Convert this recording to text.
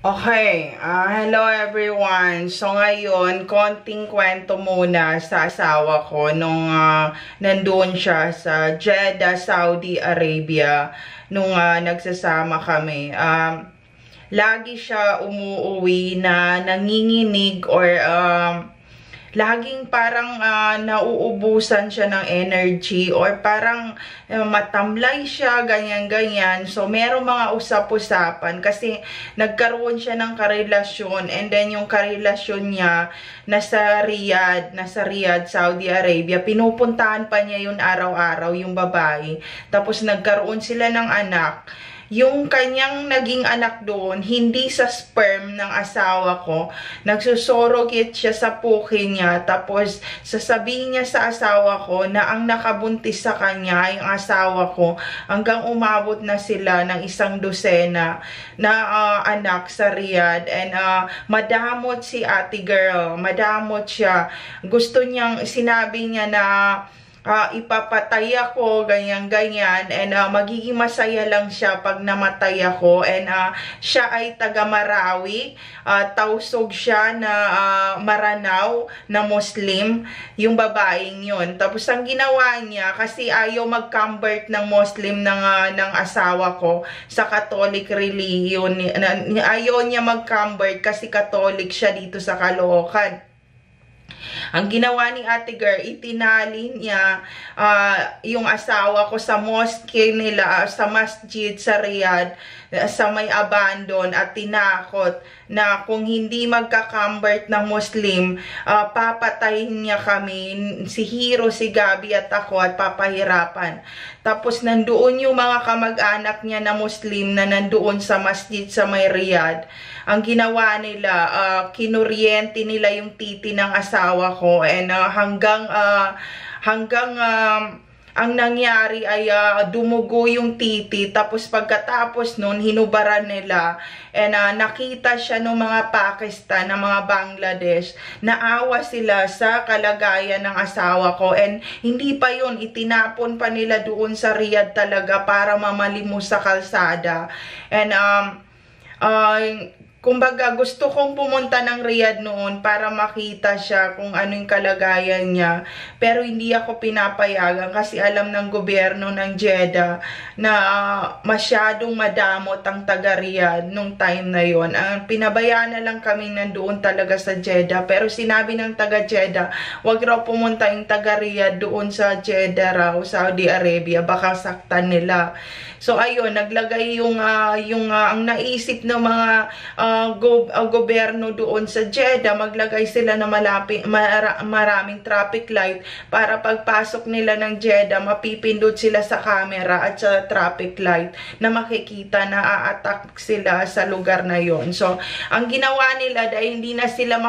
Okay, hello everyone. So ngayon, konting kwento muna sa asawa ko nung nandun siya sa Jeddah, Saudi Arabia nung nagsasama kami. Lagi siya umuuwi na nanginginig or laging parang nauubusan siya ng energy or parang matamlay siya, ganyan-ganyan. So, merong mga usap-usapan kasi nagkaroon siya ng karelasyon and then yung karelasyon niya nasa Riyadh, Saudi Arabia. Pinupuntahan pa niya yun araw-araw, yung babae. Tapos nagkaroon sila ng anak. Yung kanyang naging anak doon, hindi sa sperm ng asawa ko, nagsusurrogate siya sa puki niya, tapos sasabihin niya sa asawa ko na ang nakabuntis sa kanya, yung asawa ko, hanggang umabot na sila ng 1 dosena na anak sa Riyadh. And madamot si ate girl, madamot siya. Gusto niyang, sinabi niya na ipapatay ako, ganyan-ganyan, and magiging masaya lang siya pag namatay ako. And siya ay taga Marawi, tausog siya na Maranao na Muslim, yung babaeng yun. Tapos ang ginawa niya, kasi ayaw mag-convert ng Muslim ng asawa ko sa Catholic religion, ayaw niya mag-convert kasi Catholic siya dito sa Caloocan. Ang ginawa ni ate girl, itinali niya yung asawa ko sa mosque nila, sa masjid sa Riyadh, sa may abandon, at tinakot na kung hindi magka-convert na Muslim, papatayin niya kami, si Hiro, si Gabi at ako, at papahirapan. Tapos nandoon yung mga kamag-anak niya na Muslim na nandoon sa masjid sa may Riyadh. Ang ginawa nila, kinuryente nila yung titi ng asawa ko, and hanggang ang nangyari ay dumugo yung titi. Tapos pagkatapos nun, hinubaran nila, and nakita siya ng mga Pakistan, ng mga Bangladesh, naawa sila sa kalagayan ng asawa ko, and hindi pa yun, itinapon pa nila doon sa Riyadh talaga para mamalimos sa kalsada. And kumbaga, gusto kong pumunta ng Riyadh noon para makita siya kung ano yung kalagayan niya. Pero hindi ako pinapayagan kasi alam ng gobyerno ng Jeddah na masyadong madamot ang taga Riyadh nung time na yon. Pinabayaan na lang kami nandoon talaga sa Jeddah. Pero sinabi ng taga Jeddah, wag raw pumunta yung taga Riyadh doon sa Jeddah raw, Saudi Arabia. Baka saktan nila. So ayun, naglagay yung ang naisip ng mga gobyerno doon sa Jeddah, maglagay sila na maraming traffic light para pagpasok nila ng Jeddah, mapipindot sila sa camera at sa traffic light na makikita na a-attack sila sa lugar na yon. So ang ginawa nila, dahil hindi na sila